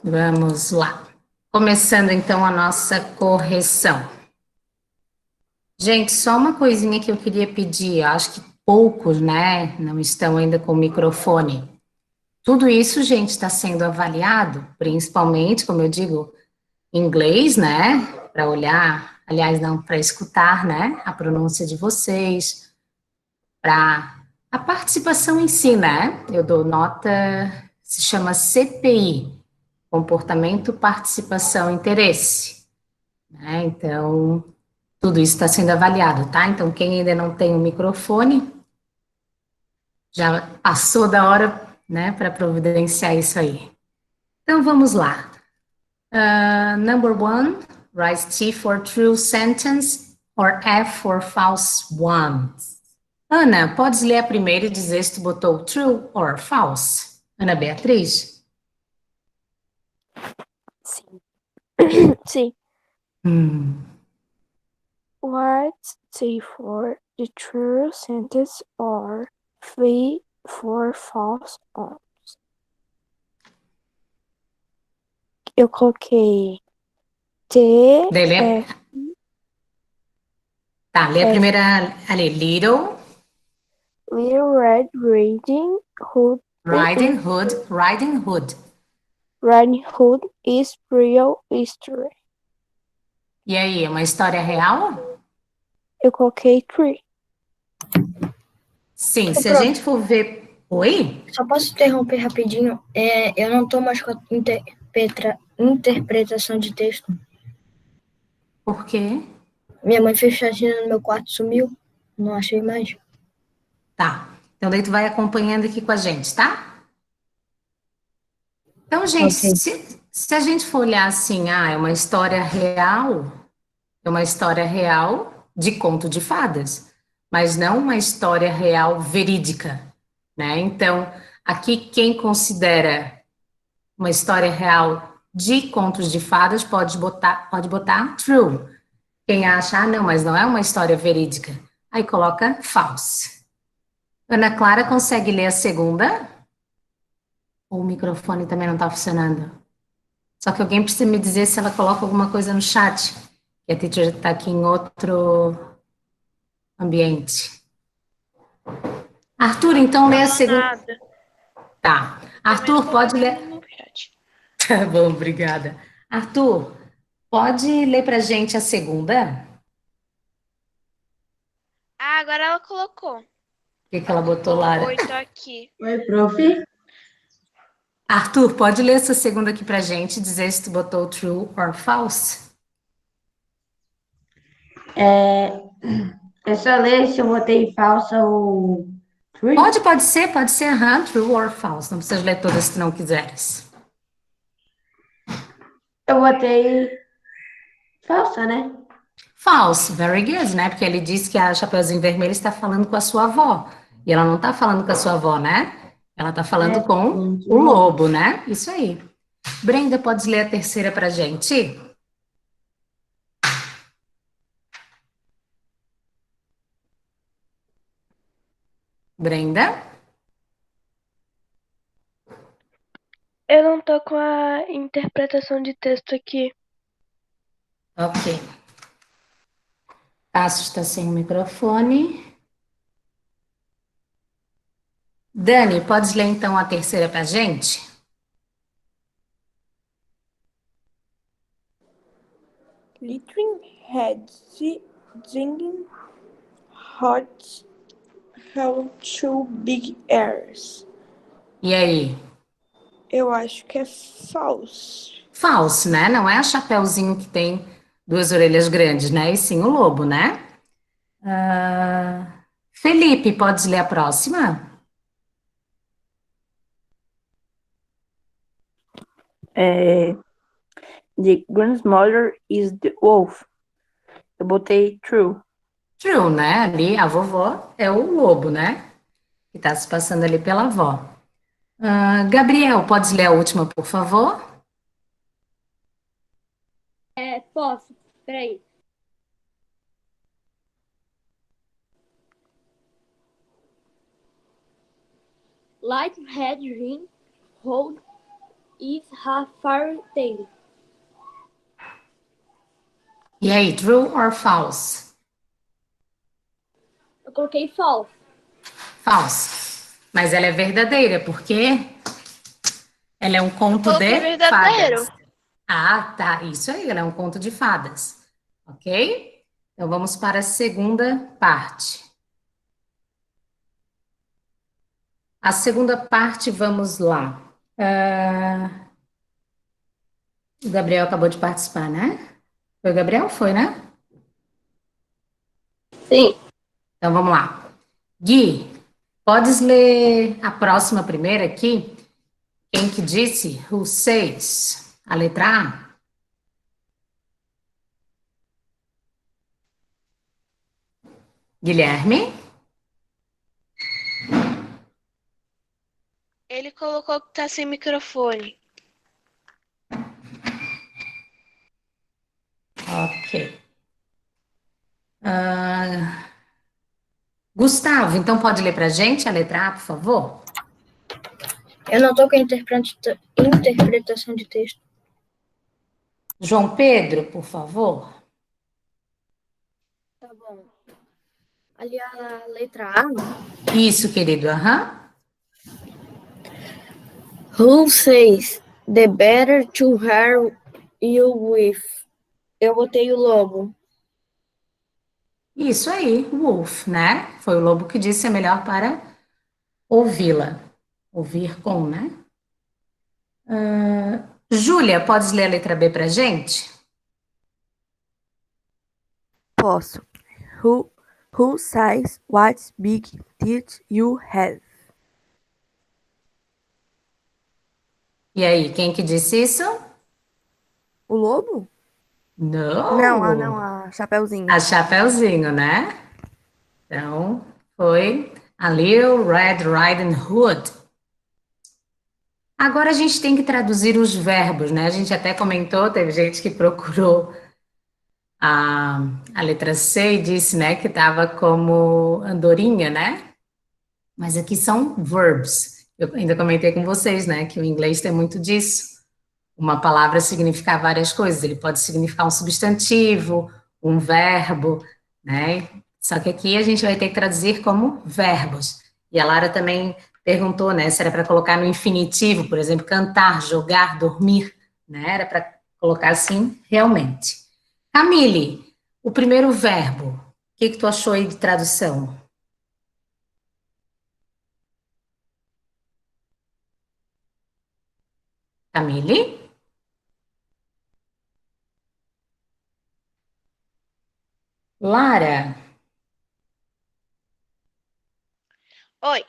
Vamos lá. Começando então a nossa correção. Gente, só uma coisinha que eu queria pedir. Acho que poucos, né, não estão ainda com o microfone. Tudo isso, gente, está sendo avaliado, principalmente, como eu digo, em inglês, né, para olhar, aliás, não, para escutar, né, a pronúncia de vocês, para a participação em si, né? Eu dou nota, se chama CPI, comportamento, participação, interesse, né? Então, tudo isso está sendo avaliado, tá? Então, quem ainda não tem o microfone, já passou da hora, né, para providenciar isso aí. Então, vamos lá. Number one, write T for true sentence or F for false ones. Ana, podes ler a primeira e dizer se tu botou true or false? Ana Beatriz? Sim. Sim. Hum, What's T for the true sentence or V for false on? Eu coloquei T, daí lê, F, tá, lê a F. primeira ali. Little, Little Red Riding Hood Riding is Hood, Riding Hood. Riding Hood is real history. E aí, é uma história real? Eu coloquei tree. Sim, Ô, se a prof, gente for ver... Oi? só posso interromper rapidinho? Eu não tô mais com a interpretação de texto. Por quê? Minha mãe fez faxina no meu quarto, sumiu. Não achei mais. Tá, então daí tu vai acompanhando aqui com a gente, tá? Então, gente, Ok. se a gente for olhar assim, é uma história real, é uma história real de conto de fadas, mas não uma história real verídica, né? Então, aqui quem considera uma história real de contos de fadas pode botar true. Quem acha, não, mas não é uma história verídica, aí coloca false. Ana Clara consegue ler a segunda? Ou o microfone também não está funcionando? Só que alguém precisa me dizer se ela coloca alguma coisa no chat. Que a teacher está aqui em outro ambiente. Arthur, então lê a Falou segunda. nada. Tá. Também não Arthur, colocou pode nada ler. no chat. Tá bom, obrigada. Arthur, pode ler para gente a segunda? Ah, agora ela colocou. O que que ela botou, Bom, Lara? oi, tô aqui. Oi, prof. Arthur, pode ler essa segunda aqui pra gente, dizer se tu botou true or false? É só ler se eu botei falsa ou true. Pode ser, aham, true or false. Não precisa ler todas se tu não quiseres. Eu botei falsa, né? False, very good, né? Porque ele disse que a Chapeuzinho Vermelho está falando com a sua avó. E ela não está falando com a sua avó, né? Ela está falando com o lobo, né? Isso aí. Brenda, pode ler a terceira pra gente? Brenda? Eu não tô com a interpretação de texto aqui. Ok. Tasso está sem o microfone. Dani, pode ler então a terceira pra gente? Glittering heads, singing hot, how two big airs. E aí? Eu acho que é false. False, né? Não é a Chapeuzinho que tem duas orelhas grandes, né? E sim o lobo, né? Felipe, pode ler a próxima? The grandmother is the wolf. Eu botei true. True, né? Ali a vovó é o lobo, né? Que está se passando ali pela avó. Gabriel, pode ler a última, por favor? Posso? Peraí. Light red ring hold is a fairy tale. E aí, true or false? Eu coloquei false. False. Mas ela é verdadeira, porque ela é um conto Coloquei de verdadeiro. fadas. Ah, tá. Isso aí, ela é um conto de fadas. Ok? Então vamos para a segunda parte. A segunda parte, vamos lá. O Gabriel acabou de participar, né? Foi o Gabriel? Foi, né? Sim. Então vamos lá. Gui, podes ler a próxima primeira aqui? Quem que disse? Who says? A letra A? Guilherme? Ele colocou que tá sem microfone. Ok. Gustavo, então pode ler pra gente a letra A, por favor? Eu não tô com a interpretação de texto. João Pedro, por favor. Tá bom. Ali a letra A. Isso, querido, aham. Who says the better to hear you with? Eu botei o lobo. Isso aí, Wolf, né? Foi o lobo que disse é melhor para ouvi-la. Ouvir com, né? Júlia, podes ler a letra B pra gente? Posso. Who says what big teeth you have? E aí, quem que disse isso? O lobo? Não. Não, a Chapeuzinho. A Chapeuzinho, né? Então, foi a Little Red Riding Hood. Agora a gente tem que traduzir os verbos, né? A gente até comentou, teve gente que procurou a letra C e disse, né, que estava como andorinha, né? Mas aqui são verbs. Eu ainda comentei com vocês, né, que o inglês tem muito disso. Uma palavra significa várias coisas. Ele pode significar um substantivo, um verbo, né? Só que aqui a gente vai ter que traduzir como verbos. E a Lara também perguntou, né, se era para colocar no infinitivo, por exemplo, cantar, jogar, dormir, né? Era para colocar assim, realmente. Camille, o primeiro verbo, o que tu achou aí de tradução? Camille? Lara, Oi,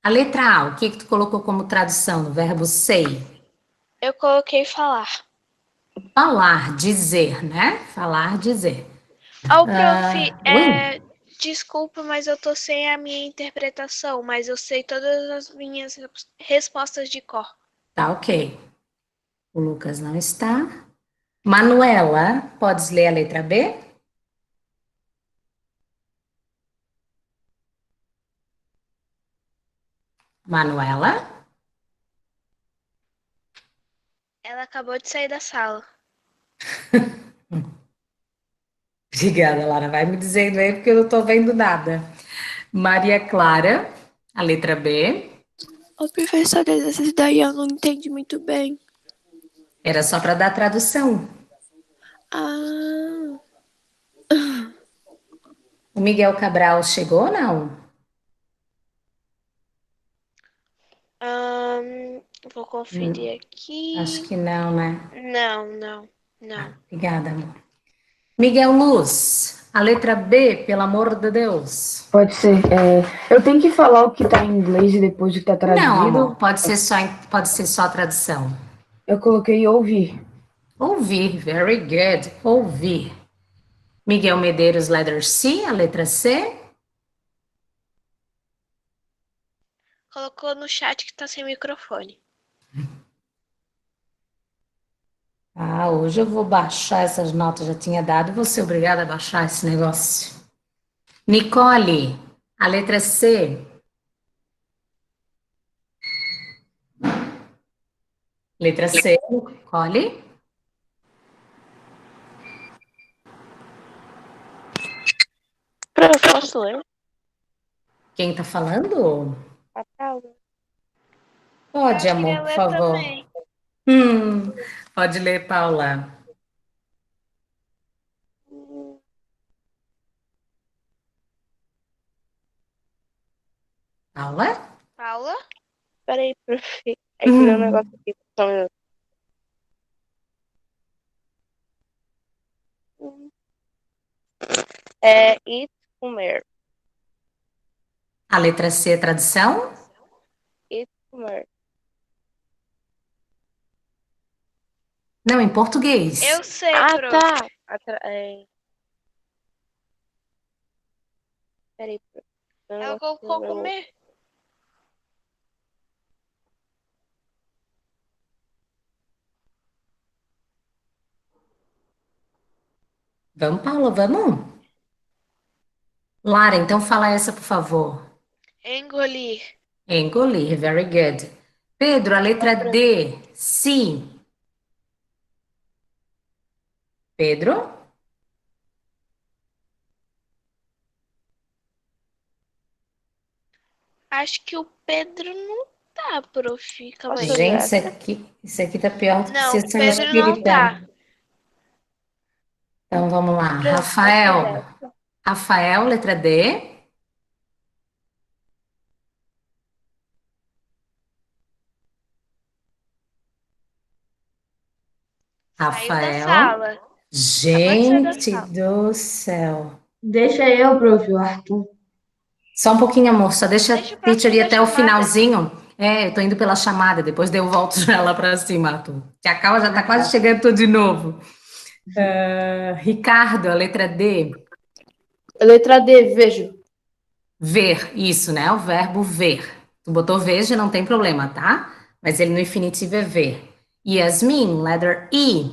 a letra A, o que tu colocou como tradução no verbo say? eu coloquei falar. Falar, dizer, né? Falar, dizer. Ô, prof, Oi? desculpa, mas eu tô sem a minha interpretação, mas eu sei todas as minhas respostas de cor. Tá, ok. O Lucas não está. Manuela, podes ler a letra B? Manuela? Ela acabou de sair da sala. Obrigada, Lara. Vai me dizendo aí, porque eu não tô vendo nada. Maria Clara, a letra B. Ô, professora, esses daí eu não entendi muito bem. Era só para dar tradução. Ah, O Miguel Cabral chegou ou não? Vou conferir aqui. Acho que não, né? Não. Obrigada, amor. Miguel Luz, a letra B, pelo amor de Deus. Pode ser. Eu tenho que falar o que tá em inglês e depois o que tá traduzido. Não, amor, pode ser só a tradução. Eu coloquei ouvir. Ouvir, very good. Ouvir. Miguel Medeiros, letter C, a letra C. Colocou no chat que tá sem microfone. Ah, hoje eu vou baixar essas notas, já tinha dado, vou ser obrigada a baixar esse negócio. Nicole, a letra C. Letra C, Nicole. Prof, posso ler? Quem tá falando? A Paula. Pode, Eu amor, queria por ler favor. também. Pode ler, Paula. Paula? Paula? Peraí, prof. É que deu um negócio aqui. Só um minuto. É eat, comer. A letra C é tradução? Eat, comer. Não, em português. Eu sei, Ah, prof. tá. Peraí, prof. Deu um Ela negócio aqui no colocou meu- comer. Vamos, Paula, vamos? Lara, então fala essa, por favor. Engolir. Engolir, very good. Pedro, a letra D, sim. Pedro? Acho que o Pedro não tá, prof. Calma Posso aí. ler Gente, essa? isso aqui tá pior do que Não, sessão Pedro não espírita. tá. Então vamos lá. Prof, posso ler Rafael. essa? Rafael, letra D. Saiu da Rafael. sala. Acabou de sair da Gente sala. do céu. Deixa eu, prof, o Arthur. Só um pouquinho, amor. Só deixa a Deixa pra teacher fim ir da até o chamada. finalzinho. É, eu tô indo pela chamada, depois eu volto já lá pra cima, Arthur. Tia Calma já tá quase chegando tudo de novo. Ricardo, a letra D. Letra D, vejo. Ver, isso, né? O verbo ver. Tu botou veja, não tem problema, tá? Mas ele no infinitivo é ver. Yasmin, letter E.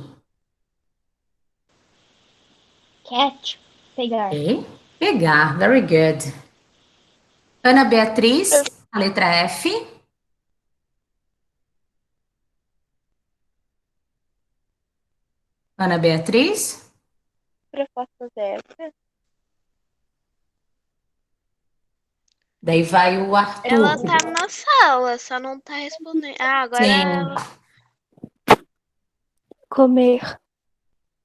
Catch. Pegar. Ok. Pegar, very good. Ana Beatriz, a letra F. Ana Beatriz. Prof, posso fazer essa? Daí vai o Arthur. Ela tá na sala, só não tá respondendo. Ah, agora Sim, ela. Comer.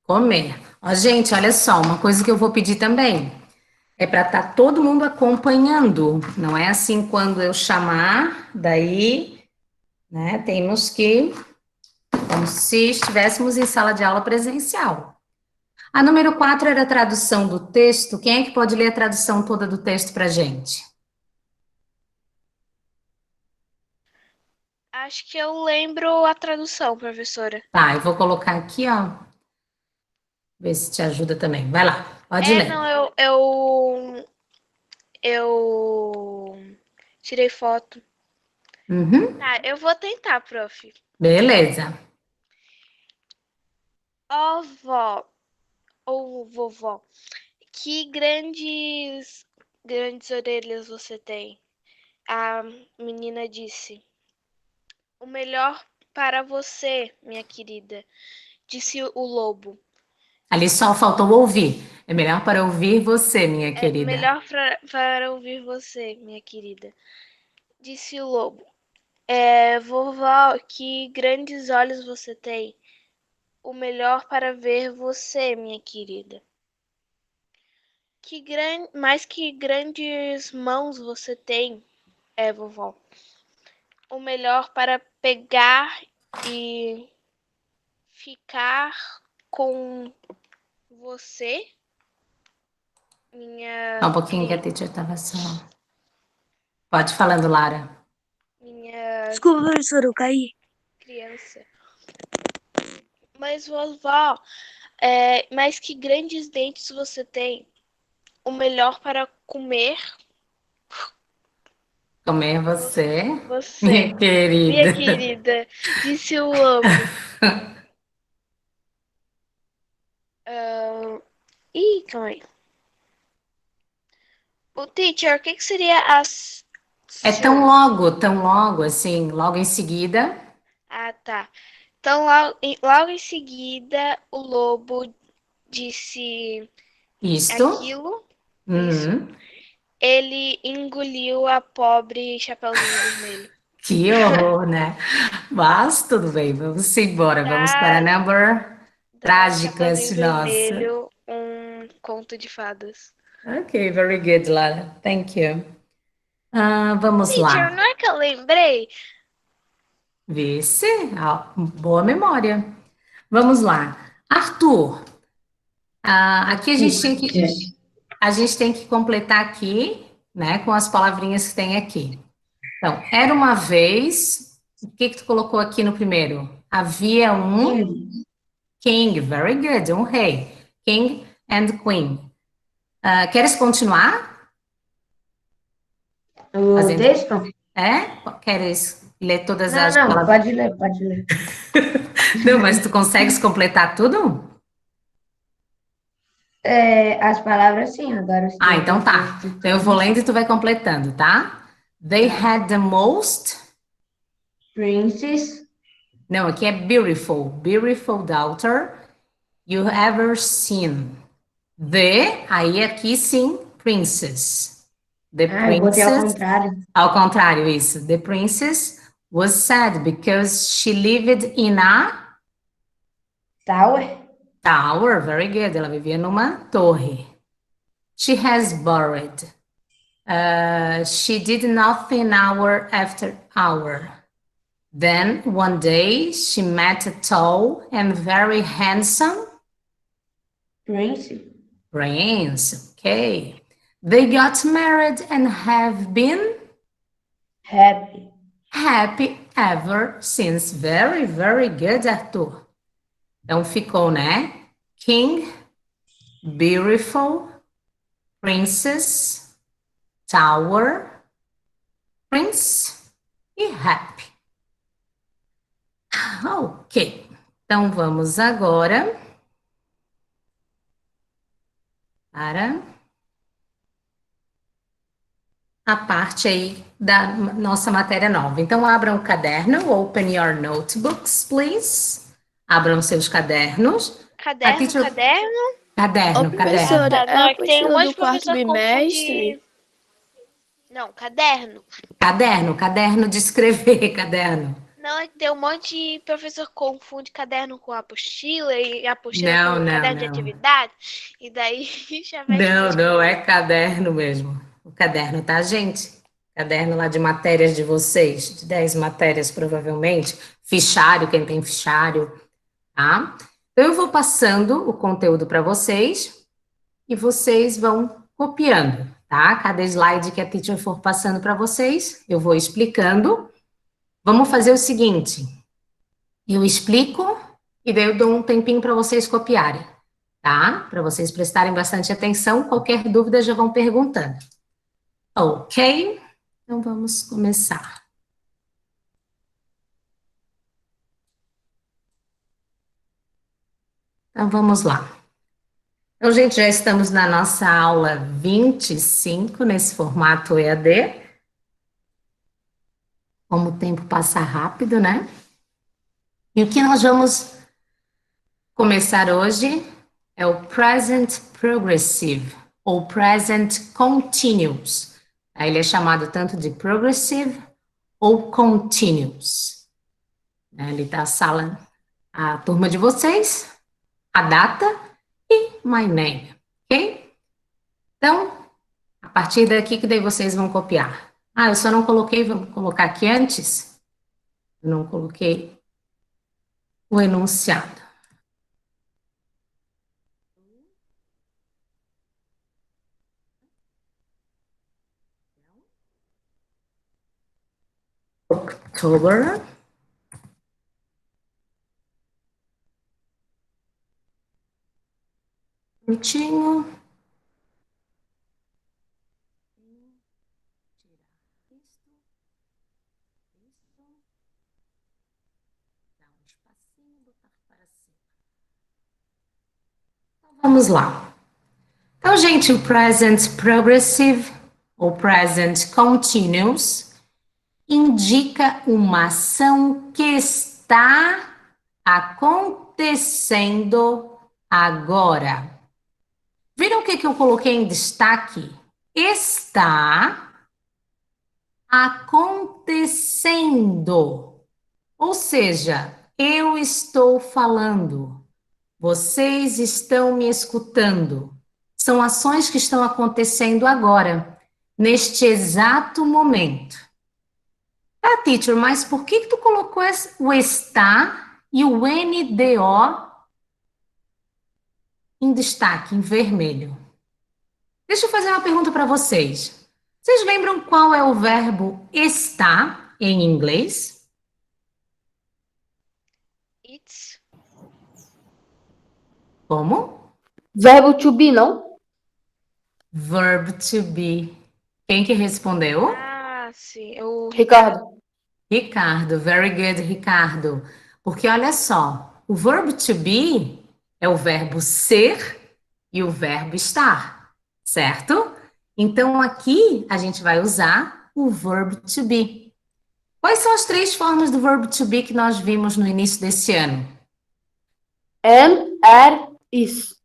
comer. Ó, gente, olha só, uma coisa que eu vou pedir também é para estar todo mundo acompanhando. Não é assim quando eu chamar, daí, né, temos que, como se estivéssemos em sala de aula presencial. A número 4 era a tradução do texto. Quem é que pode ler a tradução toda do texto para gente? Acho que eu lembro a tradução, professora. Tá, eu vou colocar aqui, ó. Ver se te ajuda também. Vai lá, pode ler. Não, eu tirei foto. Uhum, Tá, eu vou tentar, prof. beleza. Ó, vó ou vovó, que grandes orelhas você tem. A menina disse. O melhor para você, minha querida, disse o lobo. Ali só faltou ouvir. É melhor para ouvir você, minha É querida. melhor para ouvir você, minha querida, disse o lobo. Vovó, que grandes olhos você tem. O melhor para ver você, minha querida. Mas que grandes mãos você tem, vovó. O melhor para pegar e ficar com você, minha Só um pouquinho que a teacher estava só. Pode ir falando, Lara. minha Desculpa, professora, eu caí. criança. Mas vovó, mas que grandes dentes você tem. O melhor para comer Comer você, você, minha querida. minha querida, disse o lobo. Calma aí. O teacher, o que seria É tão logo, assim, logo em seguida. Ah, tá. Então, logo em seguida, o lobo disse Isto. aquilo. Isso. Uhum. Ele engoliu a pobre Chapeuzinho Vermelho. Que horror, né? Mas tudo bem, vamos embora. Vamos para number trágicas, Chapeuzinho nossa. Vermelho, um conto de fadas. Ok, very good, Lara. Thank you. Vamos Teacher, lá. não é que eu lembrei? Vê-se. Boa memória. Vamos lá. Arthur, aqui a gente tem que completar aqui, né, com as palavrinhas que tem aqui. Então, era uma vez, o que tu colocou aqui no primeiro? Havia um king, very good, um rei. King and queen. Queres continuar? O Fazendo- texto? Queres ler todas Não, as não, palavras? pode ler. Não, mas tu consegues completar tudo? As palavras sim, agora os Então tá. textos. Então eu vou lendo e tu vai completando, tá? They had the most. Princess, Não, aqui é beautiful. Beautiful daughter you ever seen. Aí aqui sim, princess. The eu botei ao princess. contrário. Ao contrário, isso. The princess was sad because she lived in a Tower, tower. Very good. Ela vivia numa torre. She has borrowed. She did nothing hour after hour. Then one day she met a tall and very handsome prince. Okay. They got married and have been happy. ever since. Very, very good, Arthur. Então ficou, né? King, beautiful, princess, tower, prince e happy. Ok. Então vamos agora para a parte aí da nossa matéria nova. Então, abram o caderno, open your notebooks, please. Abram seus cadernos. Caderno. Caderno. Professora, Ah, tá, é não, a é que tem um apostila monte do de quarto professor bimestre? confunde. Não, caderno. Caderno de escrever, caderno. Não, é que tem um monte de professor confunde caderno com apostila e apostila com caderno de atividade. E daí já vai Não, é caderno mesmo. O caderno, tá, gente? Caderno lá de matérias de vocês, de 10 matérias provavelmente. Fichário, quem tem fichário, tá? Então, eu vou passando o conteúdo para vocês e vocês vão copiando, tá? Cada slide que a teacher for passando para vocês, eu vou explicando. Vamos fazer o seguinte, eu explico e daí eu dou um tempinho para vocês copiarem, tá? Para vocês prestarem bastante atenção, qualquer dúvida já vão perguntando. Ok? Então vamos começar. Então vamos lá. Então, gente, já estamos na nossa aula 25, nesse formato EAD. Como o tempo passa rápido, né? E o que nós vamos começar hoje é o Present Progressive, ou Present Continuous. Ele é chamado tanto de Progressive ou Continuous. Ali está a turma de vocês, a data e my name, ok? Então, a partir daqui que daí vocês vão copiar. Eu só não coloquei, vou colocar aqui antes, eu não coloquei o enunciado. October. Bonitinho. Vamos lá. Então, gente, o present progressive ou present continuous indica uma ação que está acontecendo agora. Viram o que eu coloquei em destaque? Está acontecendo. Ou seja, eu estou falando. Vocês estão me escutando. São ações que estão acontecendo agora, neste exato momento. Ah, teacher, mas por que tu colocou o está e o NDO em destaque, em vermelho? Deixa eu fazer uma pergunta para vocês. Vocês lembram qual é o verbo estar em inglês? It's. Como? Verbo to be, não? Verb to be. Quem que respondeu? Ah, sim. O Ricardo. Ricardo, very good, Ricardo. Porque olha só, o verbo to be é o verbo ser e o verbo estar, certo? Então aqui a gente vai usar o verbo to be. Quais são as 3 formas do verbo to be que nós vimos no início desse ano? Am, are, is.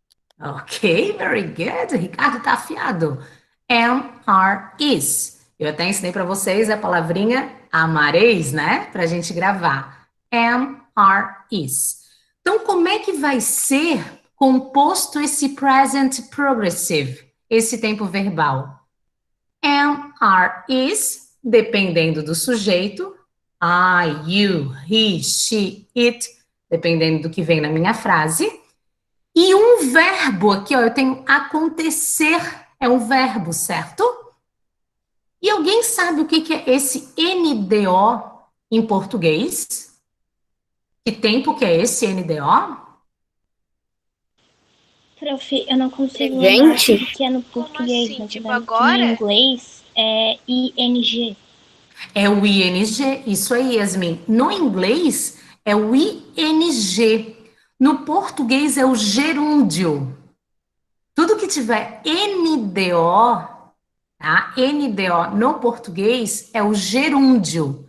Ok, very good. Ricardo tá afiado. Am, are, is. Eu até ensinei para vocês a palavrinha amareis, né? Para a gente gravar. Am, are, is. Então, como é que vai ser composto esse present progressive, esse tempo verbal? Am, are, is, dependendo do sujeito. I, you, he, she, it, dependendo do que vem na minha frase. E um verbo aqui, ó, eu tenho acontecer, é um verbo, certo? E alguém sabe o que é esse NDO em português? Que tempo que é esse NDO? Prof, eu não consigo Presente? lembrar o que é no Como português, assim? mas eu Tipo lembro que no agora? inglês é ING. É o ING, isso aí, Yasmin. No inglês é o ING. No português é o gerúndio. Tudo que tiver NDO, tá? NDO no português é o gerúndio.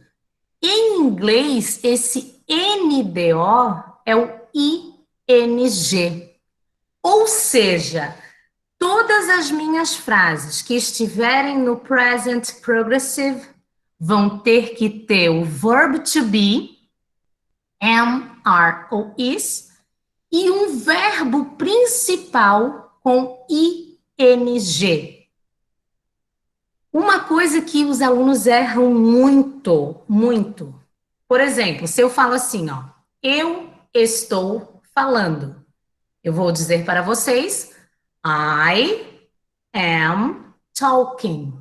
Em inglês, esse NDO é o ING. Ou seja, todas as minhas frases que estiverem no present progressive vão ter que ter o verb to be, am, are ou is, e um verbo principal com ING. Uma coisa que os alunos erram muito, muito. Por exemplo, se eu falo assim, ó, eu estou falando. Eu vou dizer para vocês, I am talking.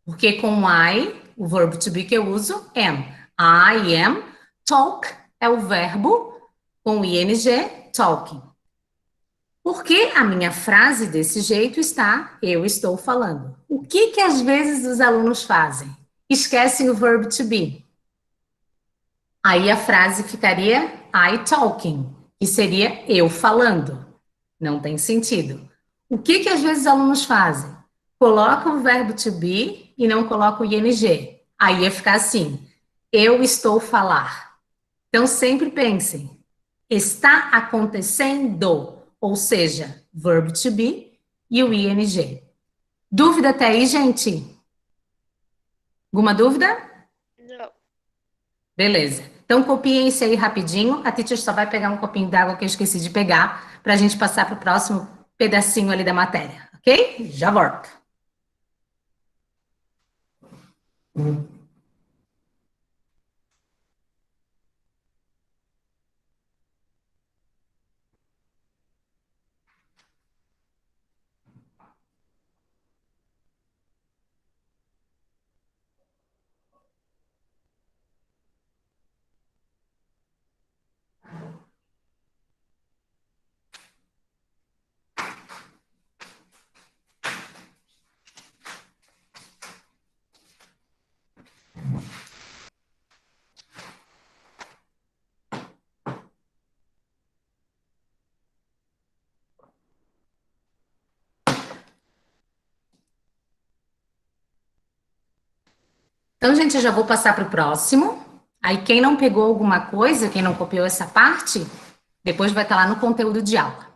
Porque com I, o verbo to be que eu uso, am. I am, talk é o verbo com ing, talking. Porque a minha frase desse jeito está, eu estou falando. O que às vezes os alunos fazem? Esquecem o verbo to be. Aí a frase ficaria I talking, que seria eu falando. Não tem sentido. O que às vezes os alunos fazem? Colocam o verbo to be e não colocam o ing. Aí ia ficar assim, eu estou falar. Então sempre pensem, está acontecendo, ou seja, verbo to be e o ing. Dúvida até aí, gente? Alguma dúvida? Não. Beleza. Então, copiem isso aí rapidinho. A teacher só vai pegar um copinho d'água que eu esqueci de pegar, para a gente passar para o próximo pedacinho ali da matéria, ok? Já volto. Então, gente, eu já vou passar para o próximo. Aí quem não pegou alguma coisa, quem não copiou essa parte, depois vai estar lá no conteúdo de aula.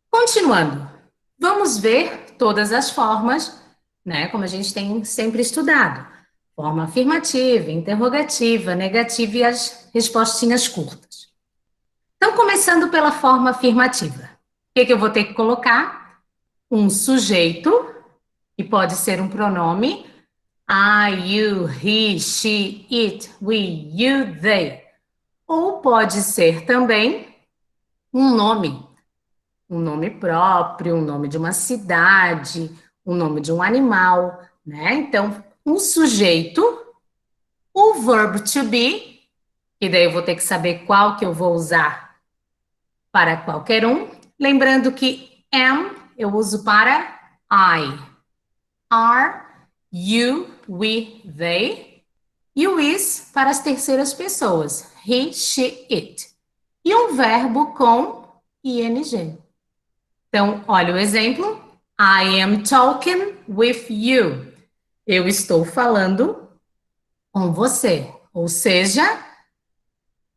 Continuando, vamos ver todas as formas, né, como a gente tem sempre estudado. Forma afirmativa, interrogativa, negativa e as respostinhas curtas. Então, começando pela forma afirmativa. O que eu vou ter que colocar? Um sujeito, que pode ser um pronome. I, you, he, she, it, we, you, they. Ou pode ser também um nome próprio, um nome de uma cidade, um nome de um animal, né? Então, um sujeito, o verbo to be, e daí eu vou ter que saber qual que eu vou usar para qualquer um. Lembrando que am eu uso para I, are, you, we, they, e o is para as terceiras pessoas, he, she, it. E um verbo com ing. Então, olha o exemplo. I am talking with you. Eu estou falando com você. Ou seja,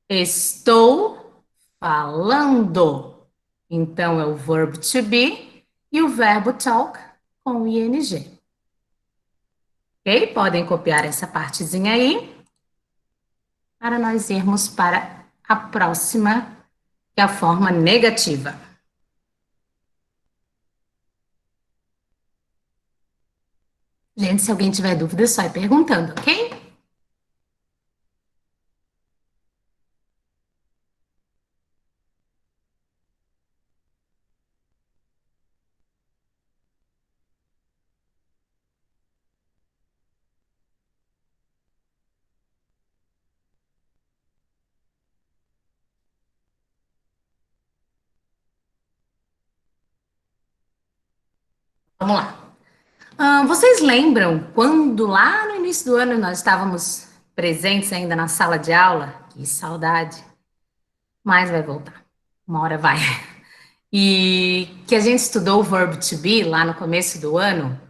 estou falando. Então, é o verbo to be e o verbo talk com ing. Ok? Podem copiar essa partezinha aí para nós irmos para a próxima, que é a forma negativa. Gente, se alguém tiver dúvida, é só ir perguntando, ok? Vamos lá. Vocês lembram quando lá no início do ano nós estávamos presentes ainda na sala de aula? Que saudade. Mas vai voltar. Uma hora vai. E que a gente estudou o verbo to be lá no começo do ano.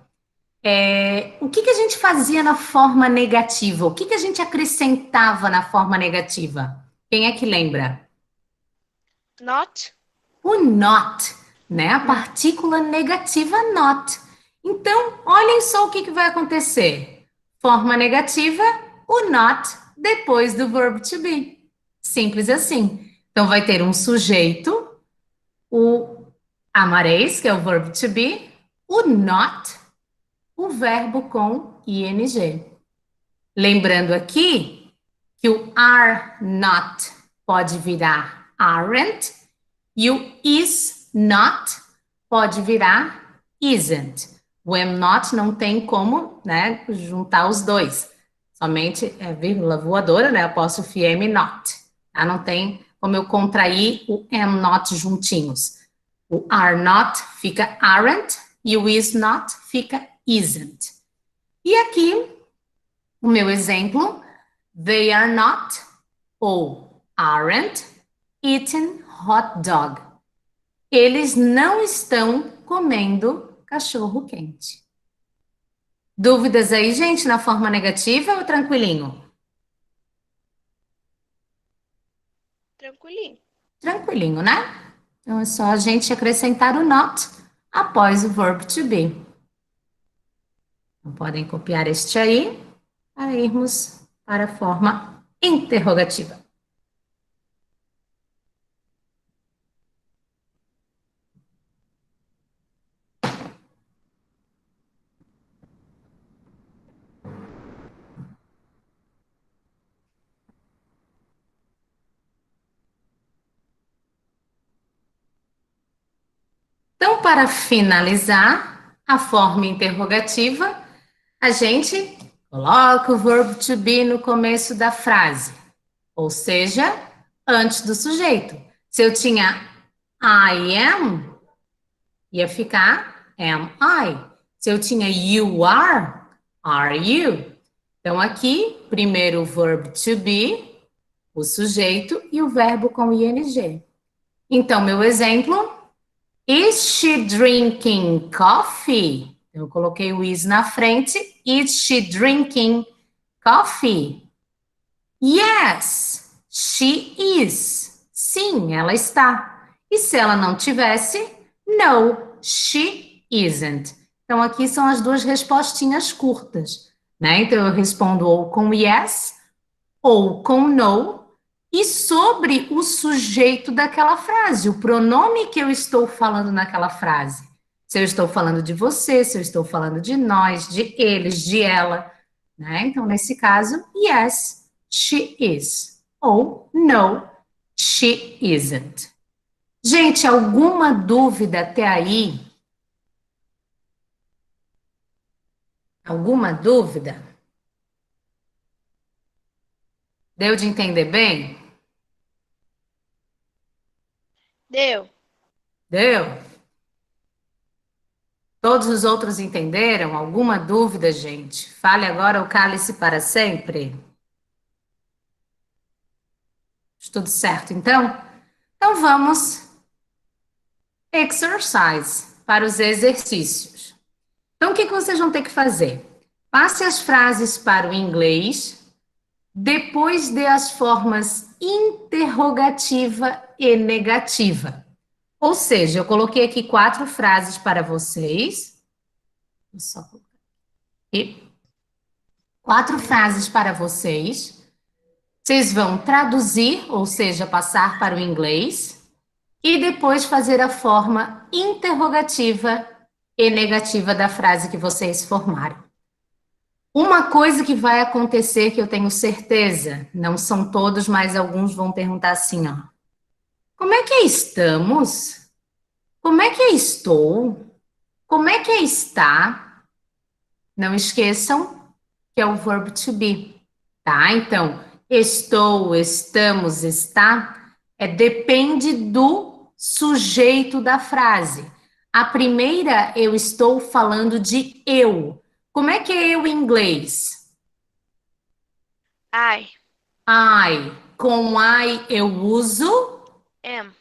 O que a gente fazia na forma negativa? O que a gente acrescentava na forma negativa? Quem é que lembra? Not. O not, né? A partícula negativa not. Então, olhem só o que vai acontecer. Forma negativa, o not depois do verbo to be. Simples assim. Então, vai ter um sujeito, o amareis, que é o verbo to be, o not, o verbo com ing. Lembrando aqui que o are not pode virar aren't e o is not pode virar isn't. O am not não tem como, né, juntar os dois. Somente é vírgula voadora, né, apóstrofe am not. Tá? Não tem como eu contrair o am not juntinhos. O are not fica aren't e o is not fica isn't. E aqui, o meu exemplo, they are not ou aren't eating hot dog. Eles não estão comendo cachorro quente. Dúvidas aí, gente, na forma negativa ou tranquilinho? Tranquilinho. Tranquilinho, né? Então é só a gente acrescentar o not após o verbo to be. Então, podem copiar este aí para irmos para a forma interrogativa. Então, para finalizar a forma interrogativa, a gente coloca o verbo to be no começo da frase, ou seja, antes do sujeito. Se eu tinha I am, ia ficar am I. Se eu tinha you are you. Então, aqui, primeiro o verbo to be, o sujeito, e o verbo com ing. Então, meu exemplo, is she drinking coffee? Eu coloquei o is na frente. Is she drinking coffee? Yes, she is. Sim, ela está. E se ela não tivesse? No, she isn't. Então, aqui são as duas respostinhas curtas, né? Então, eu respondo ou com yes ou com no. E sobre o sujeito daquela frase, o pronome que eu estou falando naquela frase. Se eu estou falando de você, se eu estou falando de nós, de eles, de ela, né? Então, nesse caso, yes, she is. Ou no, she isn't. Gente, alguma dúvida até aí? Alguma dúvida? Deu de entender bem? Deu. Deu? Todos os outros entenderam? Alguma dúvida, gente? Fale agora o cálice para sempre. Tudo certo, então? Então vamos exercise, para os exercícios. Então, o que vocês vão ter que fazer? Passe as frases para o inglês, depois dê as formas interrogativa e negativa. Ou seja, eu coloquei aqui 4 frases para vocês. Só colocar aqui. 4 frases para vocês. Vocês vão traduzir, ou seja, passar para o inglês, e depois fazer a forma interrogativa e negativa da frase que vocês formaram. Uma coisa que vai acontecer, que eu tenho certeza, não são todos, mas alguns vão perguntar assim, ó. Como é que estamos? Como é que estou? Como é que está? Não esqueçam que é o verbo to be, tá? Então, estou, estamos, está, depende do sujeito da frase. A primeira, eu estou falando de eu. Como é que é eu em inglês? I I. Com I eu uso am.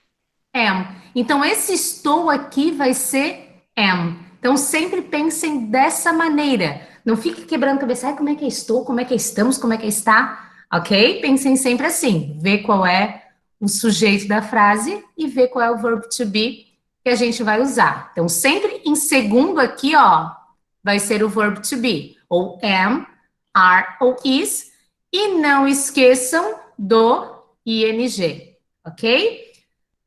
am. Então, esse estou aqui vai ser am. Então, sempre pensem dessa maneira. Não fique quebrando a cabeça. Ai, como é que estou? Como é que estamos? Como é que está? Ok? Pensem sempre assim. Vê qual é o sujeito da frase e vê qual é o verbo to be que a gente vai usar. Então, sempre em segundo aqui, ó, vai ser o verbo to be. Ou am, are ou is. E não esqueçam do ing. Ok?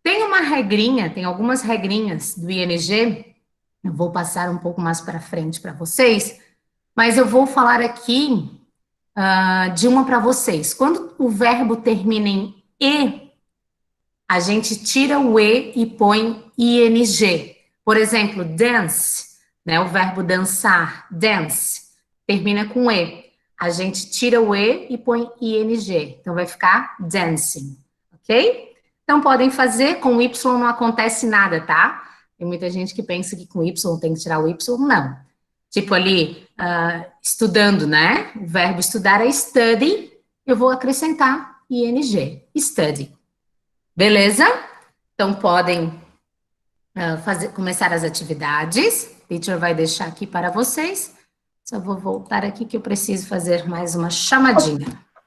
Tem uma regrinha, tem algumas regrinhas do ING, eu vou passar um pouco mais para frente para vocês, mas eu vou falar aqui de uma para vocês. Quando o verbo termina em E, a gente tira o E e põe ING. Por exemplo, dance, né? O verbo dançar, dance, termina com E. A gente tira o E e põe ING. Então, vai ficar dancing, ok? Então, podem fazer, com Y não acontece nada, tá? Tem muita gente que pensa que com Y tem que tirar o Y, não. Tipo ali, estudando, né? O verbo estudar é study, eu vou acrescentar ING, study. Beleza? Então, podem começar as atividades. O teacher vai deixar aqui para vocês. Só vou voltar aqui que eu preciso fazer mais uma chamadinha.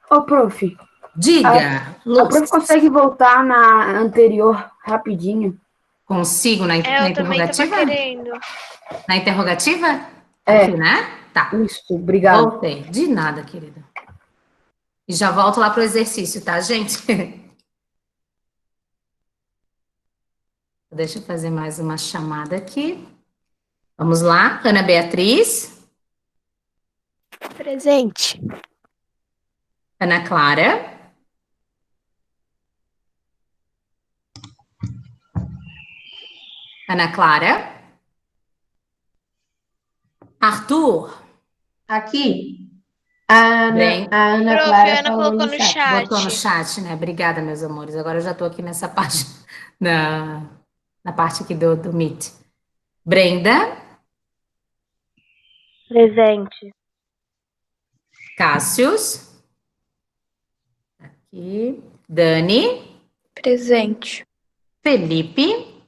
Ô, prof. Diga, A Lúcia. prof consegue voltar na anterior rapidinho? Consigo na Eu também interrogativa? tava querendo. Na interrogativa? É. Aqui, né? Tá. Isso, obrigado. Voltei. De nada, querida. E já volto lá pro exercício, tá, gente? Deixa eu fazer mais uma chamada aqui. Vamos lá. Ana Beatriz. Presente. Ana Clara. Ana Clara. Arthur. Aqui, a Bem. Ana Prof, Clara a Ana falou colocou no no chat. chat. Botou no chat, né? Obrigada, meus amores. Agora eu já tô aqui nessa página, na parte aqui do Meet. Brenda. Presente. Cássius. Aqui. Dani. Presente. Felipe.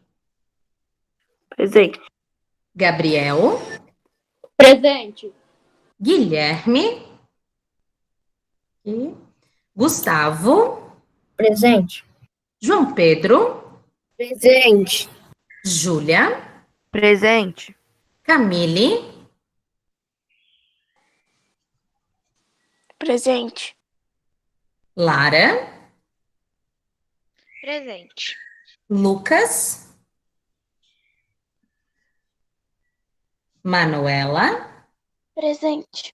Presente. Gabriel. Presente. Guilherme. E Gustavo, Presente. João Pedro, Presente. Júlia, Presente. Camille, Presente. Lara, Presente. Lucas, Manuela, Presente.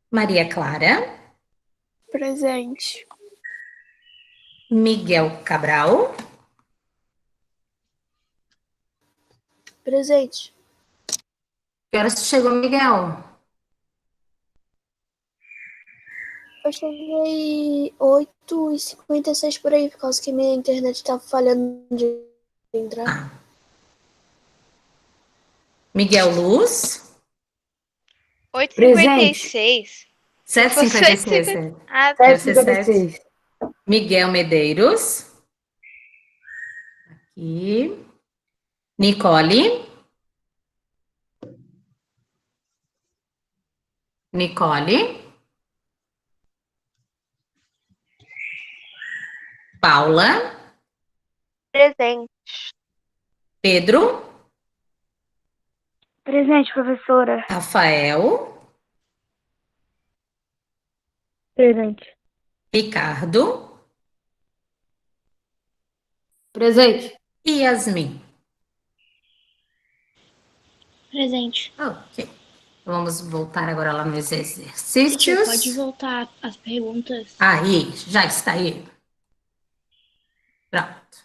Maria Clara, Presente. Miguel Cabral, Presente. que horas tu chegou, Miguel? Eu cheguei 8h56 por aí, por causa que minha internet tava falhando de entrar. Miguel Luz, 8h56. 7h56. Ah, Deve ser 7h56. Miguel Medeiros. Aqui. Nicole. Nicole. Paula. presente. Pedro. Presente, professora. Rafael. Presente. Ricardo. Presente. E Yasmin. Presente. Ok. Vamos voltar agora lá nos Teacher, exercícios. pode voltar as perguntas? Aí, já está aí. Pronto.